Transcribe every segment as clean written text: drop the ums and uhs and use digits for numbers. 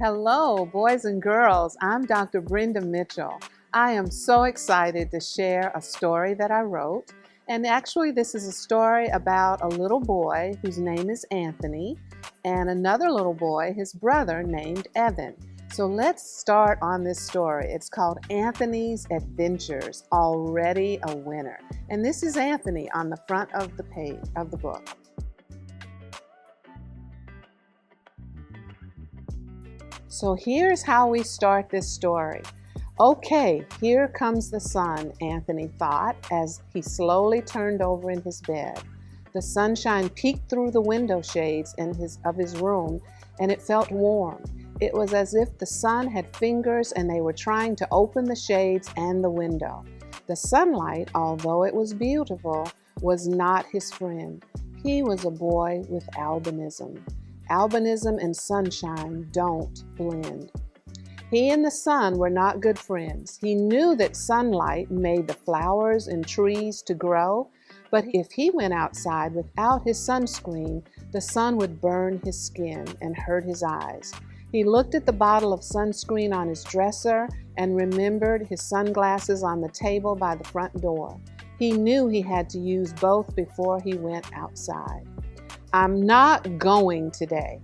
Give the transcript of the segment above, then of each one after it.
Hello, boys and girls. I'm Dr. Brenda Mitchell. I am so excited to share a story that I wrote. And actually, this is a story about a little boy whose name is Anthony and another little boy, his brother, named Evan. So let's start on this story. It's called Anthony's Adventures, Already a Winner. And this is Anthony on the front of the page of the book. So here's how we start this story. Okay, here comes the sun, Anthony thought as he slowly turned over in his bed. The sunshine peeked through the window shades of his room, and it felt warm. It was as if the sun had fingers and they were trying to open the shades and the window. The sunlight, although it was beautiful, was not his friend. He was a boy with albinism. Albinism and sunshine don't blend. He and the sun were not good friends. He knew that sunlight made the flowers and trees to grow, but if he went outside without his sunscreen, the sun would burn his skin and hurt his eyes. He looked at the bottle of sunscreen on his dresser and remembered his sunglasses on the table by the front door. He knew he had to use both before he went outside. I'm not going today.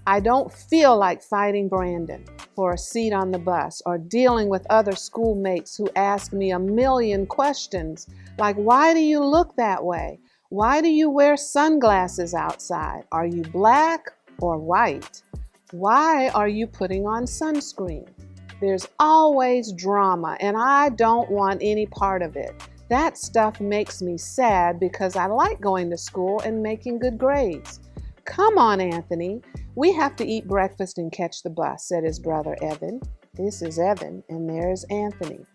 I don't feel like fighting Brandon for a seat on the bus or dealing with other schoolmates who ask me a million questions like, why do you look that way? Why do you wear sunglasses outside? Are you black or white? Why are you putting on sunscreen? There's always drama, and I don't want any part of it. That stuff makes me sad because I like going to school and making good grades. Come on, Anthony. We have to eat breakfast and catch the bus, said his brother Evan. This is Evan, and there's Anthony.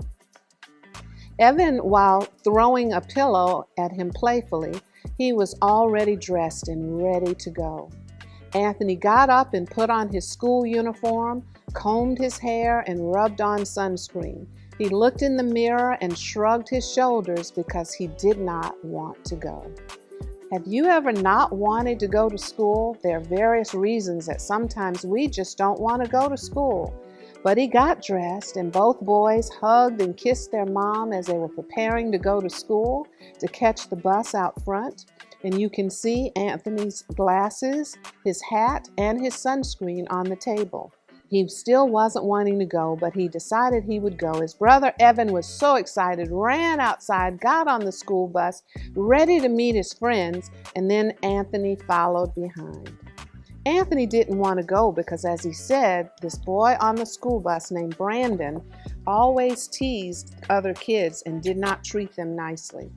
Evan, while throwing a pillow at him playfully, he was already dressed and ready to go. Anthony got up and put on his school uniform, combed his hair, and rubbed on sunscreen. He looked in the mirror and shrugged his shoulders because he did not want to go. Have you ever not wanted to go to school? There are various reasons that sometimes we just don't want to go to school. But he got dressed, and both boys hugged and kissed their mom as they were preparing to go to school to catch the bus out front. And you can see Anthony's glasses, his hat, and his sunscreen on the table. He still wasn't wanting to go, but he decided he would go. His brother Evan was so excited, ran outside, got on the school bus, ready to meet his friends, and then Anthony followed behind. Anthony didn't want to go because, as he said, this boy on the school bus named Brandon always teased other kids and did not treat them nicely.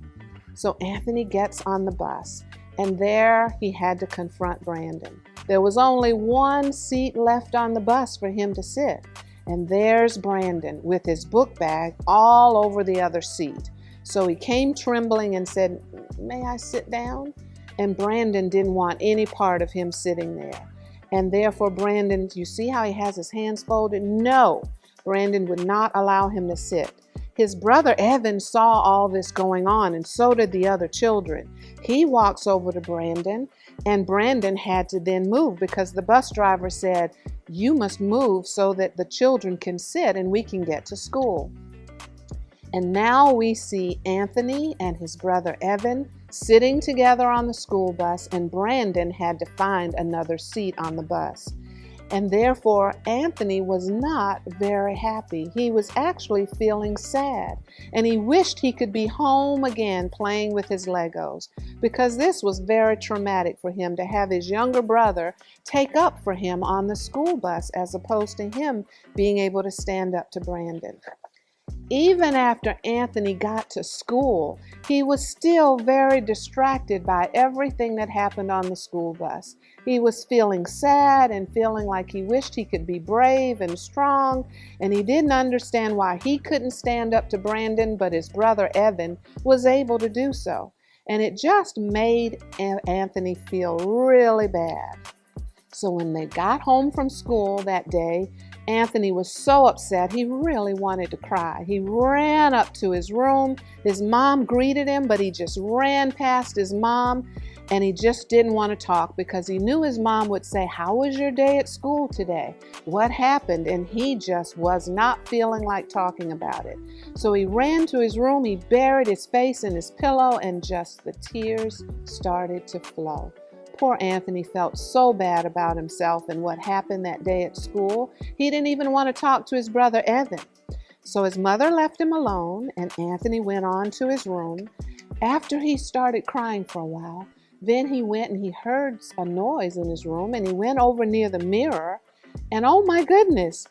So Anthony gets on the bus, and there he had to confront Brandon. There was only one seat left on the bus for him to sit, and there's Brandon with his book bag all over the other seat. So he came trembling and said, "May I sit down?" And Brandon didn't want any part of him sitting there. And therefore Brandon, you see how he has his hands folded? No, Brandon would not allow him to sit. His brother Evan saw all this going on, and so did the other children. He walks over to Brandon, and Brandon had to then move because the bus driver said, "You must move so that the children can sit and we can get to school." And now we see Anthony and his brother Evan sitting together on the school bus, and Brandon had to find another seat on the bus. And therefore, Anthony was not very happy. He was actually feeling sad, and he wished he could be home again playing with his Legos, because this was very traumatic for him to have his younger brother take up for him on the school bus as opposed to him being able to stand up to Brandon. Even after Anthony got to school, he was still very distracted by everything that happened on the school bus. He was feeling sad and feeling like he wished he could be brave and strong, and he didn't understand why he couldn't stand up to Brandon, but his brother Evan was able to do so. And it just made Anthony feel really bad. So when they got home from school that day, Anthony was so upset he really wanted to cry. He ran up to his room. His mom greeted him, but he just ran past his mom And he just didn't want to talk because he knew his mom would say, "How was your day at school today? What happened?" And he just was not feeling like talking about it. So he ran to his room, he buried his face in his pillow, and just the tears started to flow. Poor Anthony felt so bad about himself and what happened that day at school. He didn't even want to talk to his brother Evan. So his mother left him alone, and Anthony went on to his room. After he started crying for a while, then he went and he heard a noise in his room, and he went over near the mirror, and oh my goodness,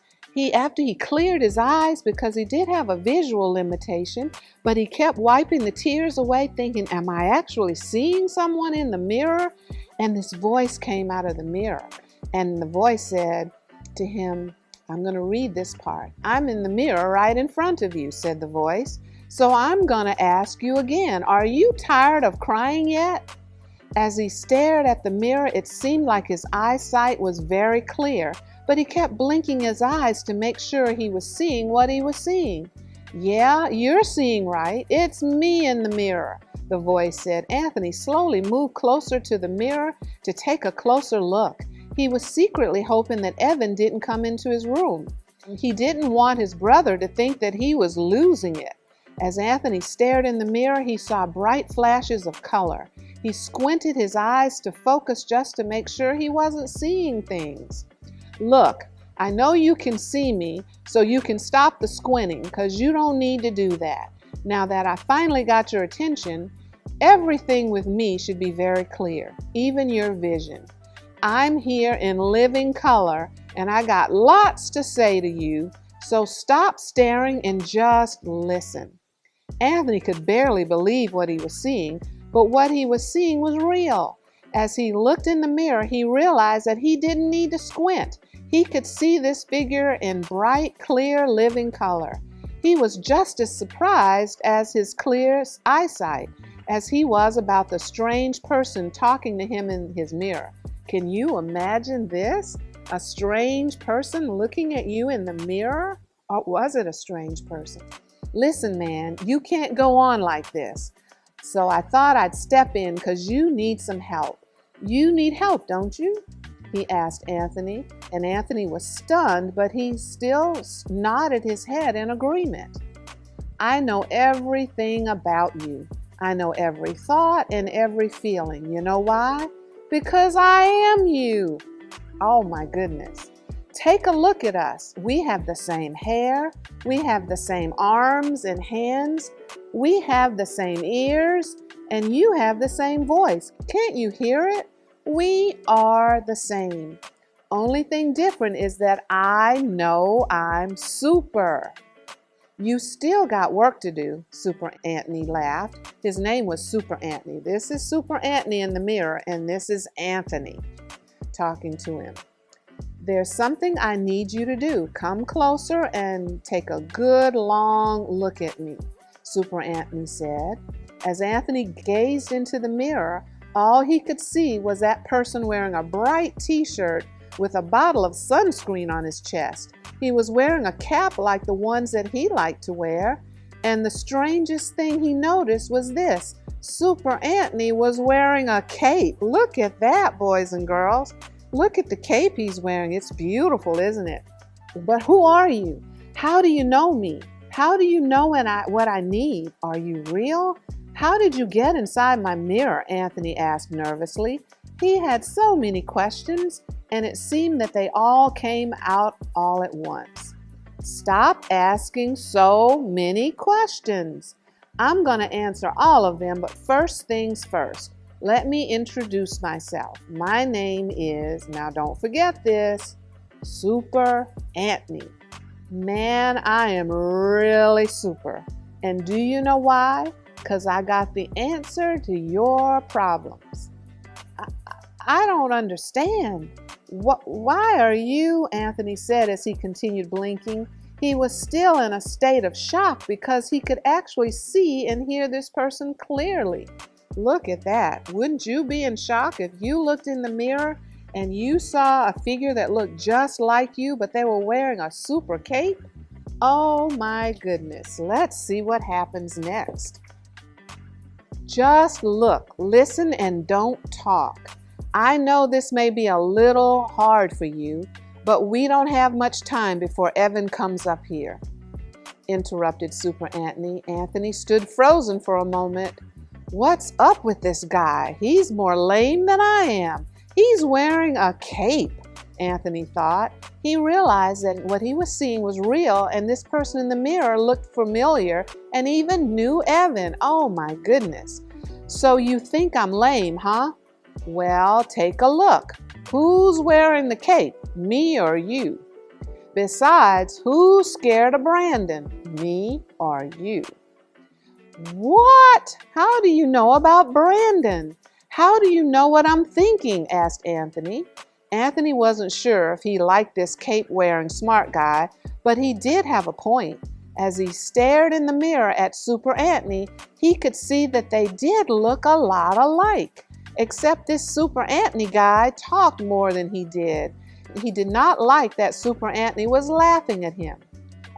after he cleared his eyes, because he did have a visual limitation, but he kept wiping the tears away thinking, am I actually seeing someone in the mirror? And this voice came out of the mirror, and the voice said to him, I'm going to read this part. "I'm in the mirror right in front of you," said the voice. "So I'm going to ask you again, are you tired of crying yet?" As he stared at the mirror, it seemed like his eyesight was very clear, but he kept blinking his eyes to make sure he was seeing what he was seeing. "Yeah, you're seeing right. It's me in the mirror," the voice said. Anthony slowly moved closer to the mirror to take a closer look. He was secretly hoping that Evan didn't come into his room. He didn't want his brother to think that he was losing it. As Anthony stared in the mirror, he saw bright flashes of color. He squinted his eyes to focus just to make sure he wasn't seeing things. "Look, I know you can see me, so you can stop the squinting, because you don't need to do that. Now that I finally got your attention, everything with me should be very clear, even your vision. I'm here in living color, and I got lots to say to you, so stop staring and just listen." Anthony could barely believe what he was seeing, but what he was seeing was real. As he looked in the mirror, he realized that he didn't need to squint. He could see this figure in bright, clear, living color. He was just as surprised as his clear eyesight as he was about the strange person talking to him in his mirror. Can you imagine this? A strange person looking at you in the mirror? Or was it a strange person? "Listen, man, you can't go on like this. So I thought I'd step in because you need some help." "You need help, don't you?" he asked Anthony. And Anthony was stunned, but he still nodded his head in agreement. "I know everything about you. I know every thought and every feeling. You know why? Because I am you." Oh my goodness. Take a look at us. We have the same hair. We have the same arms and hands. We have the same ears, and you have the same voice. Can't you hear it? We are the same. Only thing different is that I know I'm super. You still got work to do, Super Anthony laughed. His name was Super Anthony. This is Super Anthony in the mirror, and this is Anthony talking to him. There's something I need you to do. Come closer and take a good long look at me, Super Anthony said. As Anthony gazed into the mirror, all he could see was that person wearing a bright t-shirt with a bottle of sunscreen on his chest. He was wearing a cap like the ones that he liked to wear. And the strangest thing he noticed was this. Super Anthony was wearing a cape. Look at that, boys and girls. Look at the cape he's wearing. It's beautiful, isn't it? But who are you? How do you know me? How do you know what I need? Are you real? How did you get inside my mirror? Anthony asked nervously. He had so many questions, and it seemed that they all came out all at once. Stop asking so many questions. I'm going to answer all of them, but first things first. Let me introduce myself. My name is, now don't forget this, Super Anthony. Man, I am really super. And do you know why? Because I got the answer to your problems. I don't understand. Why are you? Anthony said as he continued blinking. He was still in a state of shock because he could actually see and hear this person clearly. Look at that. Wouldn't you be in shock if you looked in the mirror and you saw a figure that looked just like you, but they were wearing a super cape? Oh my goodness. Let's see what happens next. Just look, listen, and don't talk. I know this may be a little hard for you, but we don't have much time before Evan comes up here," interrupted Super Anthony. Anthony stood frozen for a moment. What's up with this guy? He's more lame than I am. He's wearing a cape, Anthony thought. He realized that what he was seeing was real, and this person in the mirror looked familiar and even knew Evan. Oh my goodness. So you think I'm lame, huh? Well, take a look. Who's wearing the cape, me or you? Besides, who's scared of Brandon, me or you? What? How do you know about Brandon? How do you know what I'm thinking? Asked Anthony. Anthony wasn't sure if he liked this cape-wearing smart guy, but he did have a point. As he stared in the mirror at Super Anthony, he could see that they did look a lot alike, except this Super Anthony guy talked more than he did. He did not like that Super Anthony was laughing at him.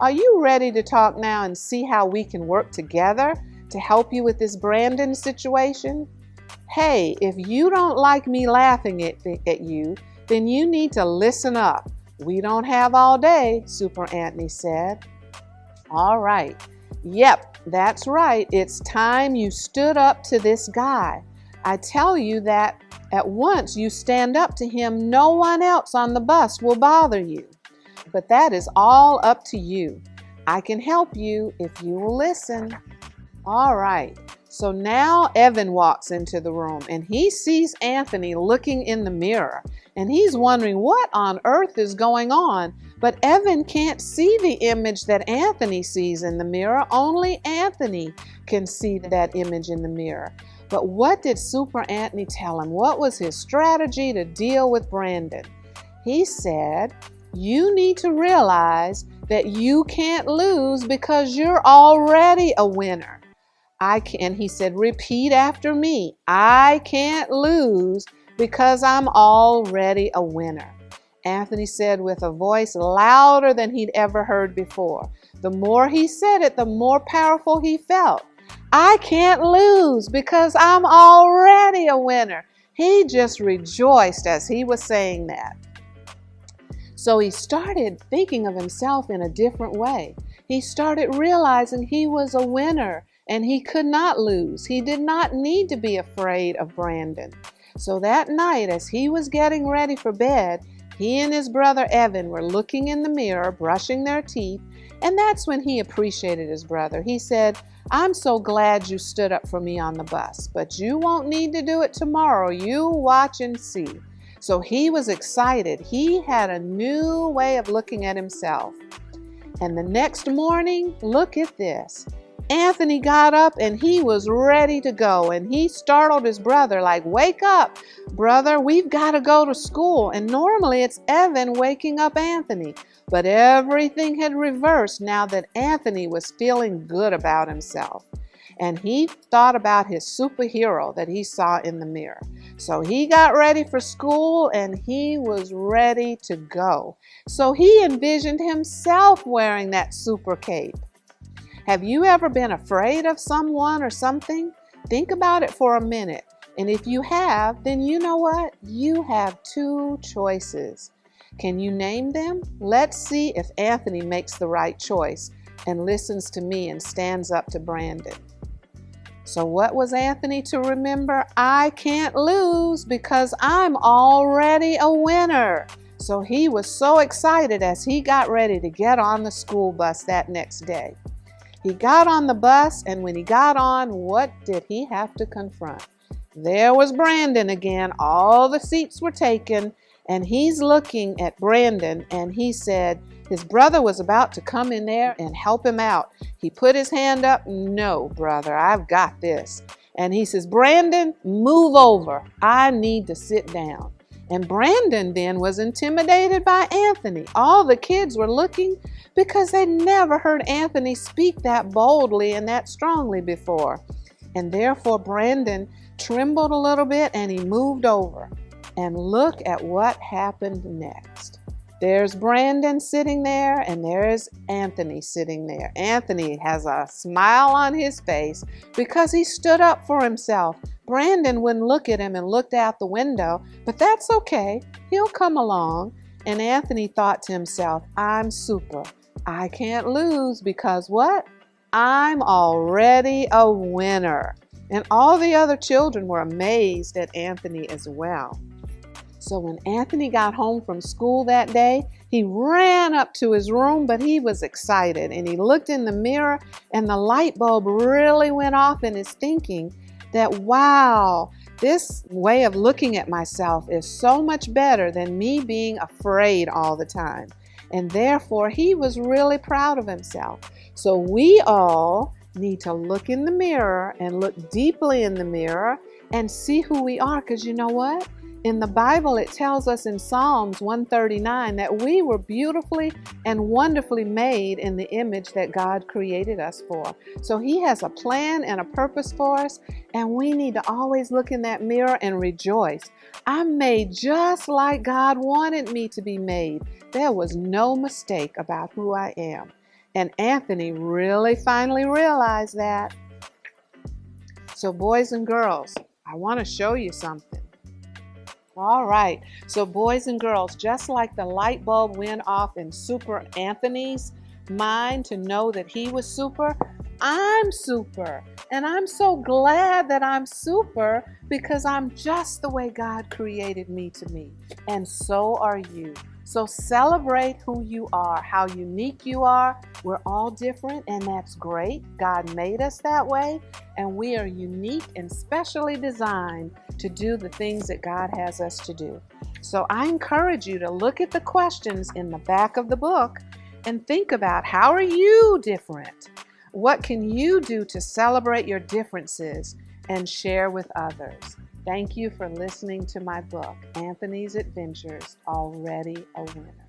Are you ready to talk now and see how we can work together to help you with this Brandon situation? Hey, if you don't like me laughing at you, then you need to listen up. We don't have all day, Super Anthony said. All right. Yep, that's right. It's time you stood up to this guy. I tell you that at once you stand up to him, no one else on the bus will bother you. But that is all up to you. I can help you if you will listen. All right. So now Evan walks into the room and he sees Anthony looking in the mirror. And he's wondering what on earth is going on. But Evan can't see the image that Anthony sees in the mirror. Only Anthony can see that image in the mirror. But what did Super Anthony tell him? What was his strategy to deal with Brandon? He said, you need to realize that you can't lose because you're already a winner. He said, repeat after me. I can't lose because I'm already a winner. Anthony said with a voice louder than he'd ever heard before. The more he said it, the more powerful he felt. I can't lose because I'm already a winner. He just rejoiced as he was saying that. So he started thinking of himself in a different way. He started realizing he was a winner and he could not lose. He did not need to be afraid of Brandon. So that night, as he was getting ready for bed, he and his brother Evan were looking in the mirror, brushing their teeth, and that's when he appreciated his brother. He said, I'm so glad you stood up for me on the bus, but you won't need to do it tomorrow. You watch and see. So he was excited. He had a new way of looking at himself. And the next morning, look at this. Anthony got up and he was ready to go, and he startled his brother like, wake up, brother, we've got to go to school. And normally it's Evan waking up Anthony, but everything had reversed now that Anthony was feeling good about himself. And he thought about his superhero that he saw in the mirror. So he got ready for school and he was ready to go. So he envisioned himself wearing that super cape. Have you ever been afraid of someone or something? Think about it for a minute. And if you have, then you know what? You have two choices. Can you name them? Let's see if Anthony makes the right choice and listens to me and stands up to Brandon. So what was Anthony to remember? I can't lose because I'm already a winner. So he was so excited as he got ready to get on the school bus that next day. He got on the bus, and when he got on, what did he have to confront? There was Brandon again. All the seats were taken, and he's looking at Brandon, and he said his brother was about to come in there and help him out. He put his hand up. No, brother, I've got this. And he says, Brandon, move over. I need to sit down. And Brandon then was intimidated by Anthony. All the kids were looking because they'd never heard Anthony speak that boldly and that strongly before. And therefore Brandon trembled a little bit and he moved over. And look at what happened next. There's Brandon sitting there, and there's Anthony sitting there. Anthony has a smile on his face because he stood up for himself. Brandon wouldn't look at him and looked out the window, but that's okay. He'll come along. And Anthony thought to himself, I'm super. I can't lose because what? I'm already a winner. And all the other children were amazed at Anthony as well. So when Anthony got home from school that day, he ran up to his room, but he was excited. And he looked in the mirror, and the light bulb really went off in his thinking that, wow, this way of looking at myself is so much better than me being afraid all the time. And therefore, he was really proud of himself. So we all need to look in the mirror and look deeply in the mirror and see who we are. Because you know what? In the Bible, it tells us in Psalms 139 that we were beautifully and wonderfully made in the image that God created us for. So He has a plan and a purpose for us, and we need to always look in that mirror and rejoice. I'm made just like God wanted me to be made. There was no mistake about who I am. And Anthony really finally realized that. So boys and girls, I want to show you something. All right, so boys and girls, just like the light bulb went off in Super Anthony's mind to know that he was super, I'm super. And I'm so glad that I'm super because I'm just the way God created me to be. And so are you. So celebrate who you are, how unique you are. We're all different, and that's great. God made us that way, and we are unique and specially designed to do the things that God has us to do. So I encourage you to look at the questions in the back of the book and think about, how are you different? What can you do to celebrate your differences and share with others? Thank you for listening to my book, Anthony's Adventures, Already a Winner.